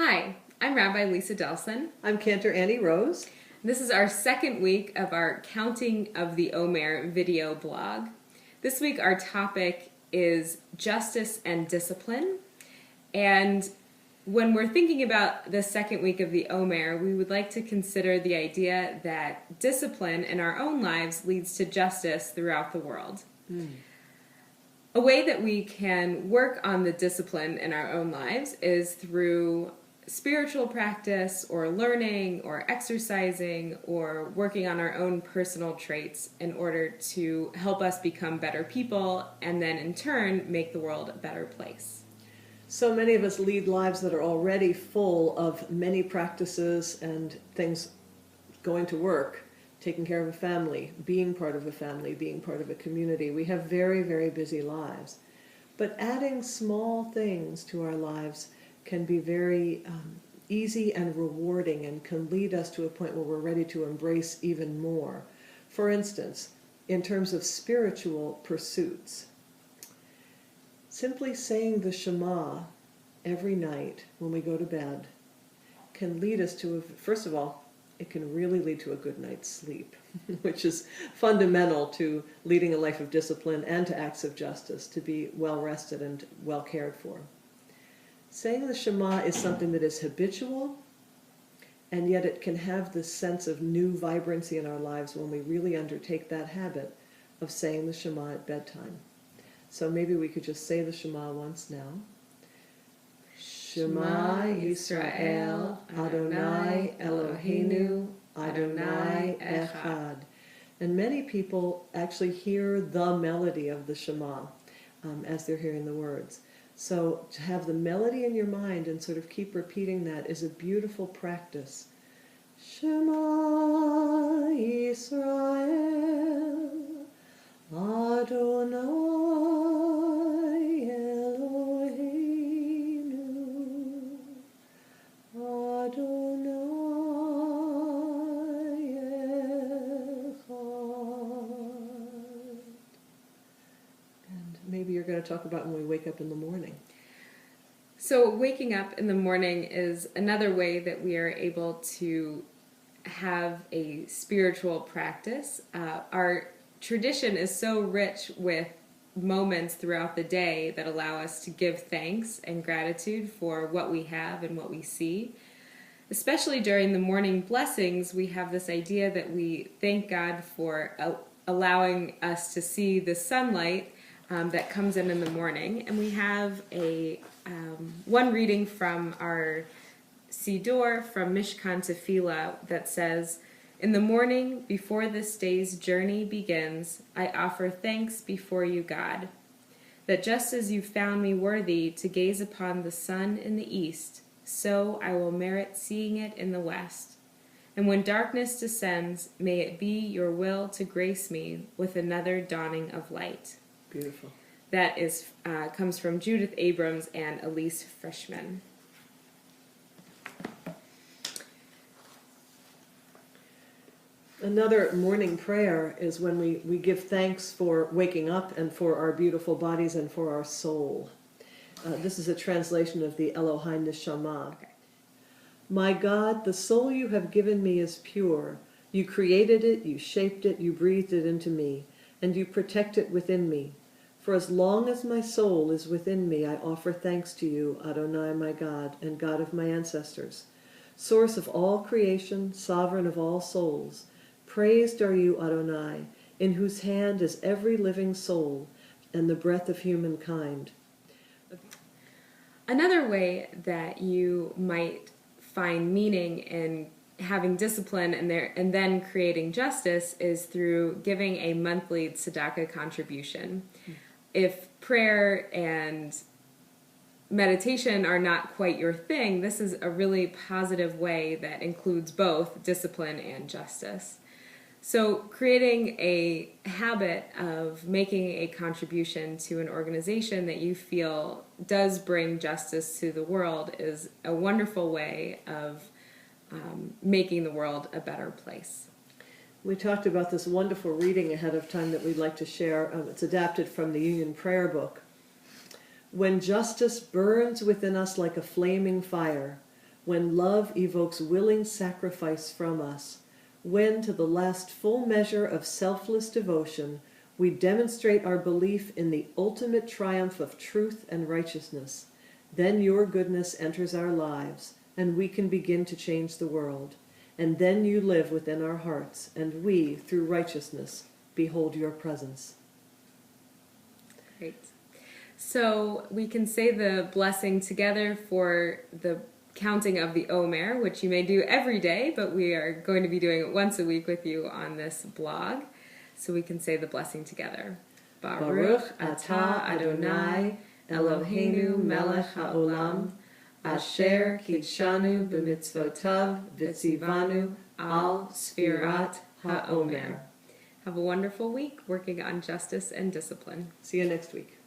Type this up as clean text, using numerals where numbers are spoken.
Hi, I'm Rabbi Lisa Delson. I'm Cantor Annie Rose. This is our second week of our Counting of the Omer video blog. This week our topic is justice and discipline. And when we're thinking about the second week of the Omer, we would like to consider the idea that discipline in our own lives leads to justice throughout the world. A way that we can work on the discipline in our own lives is through spiritual practice or learning or exercising or working on our own personal traits in order to help us become better people and then in turn make the world a better place. So many of us lead lives that are already full of many practices and things: going to work, taking care of a family, being part of a family, being part of a community. We have very, very busy lives. But adding small things to our lives can be very easy and rewarding and can lead us to a point where we're ready to embrace even more. For instance, in terms of spiritual pursuits, simply saying the Shema every night when we go to bed can lead us to, first of all, it can really lead to a good night's sleep, which is fundamental to leading a life of discipline and to acts of justice, to be well rested and well cared for. Saying the Shema is something that is habitual, and yet it can have this sense of new vibrancy in our lives when we really undertake that habit of saying the Shema at bedtime. So maybe we could just say the Shema once now. Shema Yisrael, Adonai Eloheinu, Adonai Echad. And many people actually hear the melody of the Shema as they're hearing the words. So to have the melody in your mind and sort of keep repeating that is a beautiful practice. Shema Yisrael, Adonai Eloheinu, Adonai Echad. And maybe you're going to talk about when we wake up in the morning. So waking up in the morning is another way that we are able to have a spiritual practice. Our tradition is so rich with moments throughout the day that allow us to give thanks and gratitude for what we have and what we see. Especially during the morning blessings, we have this idea that we thank God for allowing us to see the sunlight that comes in the morning. And we have one reading from our Siddur from Mishkan Tefillah that says, "In the morning, before this day's journey begins, I offer thanks before you, God, that just as you found me worthy to gaze upon the sun in the east, so I will merit seeing it in the west. And when darkness descends, may it be your will to grace me with another dawning of light." Beautiful. That is comes from Judith Abrams and Elise Frischman. Another morning prayer is when we give thanks for waking up and for our beautiful bodies and for our soul. This is a translation of the Elohai Neshama. Okay. My God, the soul you have given me is pure. You created it, you shaped it, you breathed it into me, and you protect it within me. For as long as my soul is within me, I offer thanks to you, Adonai, my God, and God of my ancestors. Source of all creation, sovereign of all souls, praised are you, Adonai, in whose hand is every living soul and the breath of humankind. Another way that you might find meaning in having discipline and then creating justice is through giving a monthly tzedakah contribution. If prayer and meditation are not quite your thing, this is a really positive way that includes both discipline and justice. So creating a habit of making a contribution to an organization that you feel does bring justice to the world is a wonderful way of making the world a better place. We talked about this wonderful reading ahead of time that we'd like to share. It's adapted from the Union Prayer Book. When justice burns within us like a flaming fire, when love evokes willing sacrifice from us, when to the last full measure of selfless devotion we demonstrate our belief in the ultimate triumph of truth and righteousness, then your goodness enters our lives, and we can begin to change the world. And then you live within our hearts, and we, through righteousness, behold your presence. Great. So we can say the blessing together for the counting of the Omer, which you may do every day, but we are going to be doing it once a week with you on this blog. So we can say the blessing together. Baruch atah Adonai Eloheinu melech haolam, asher kidshanu b'mitzvotav v'tzivanu al sfirat ha'omer. Have a wonderful week working on justice and discipline. See you next week.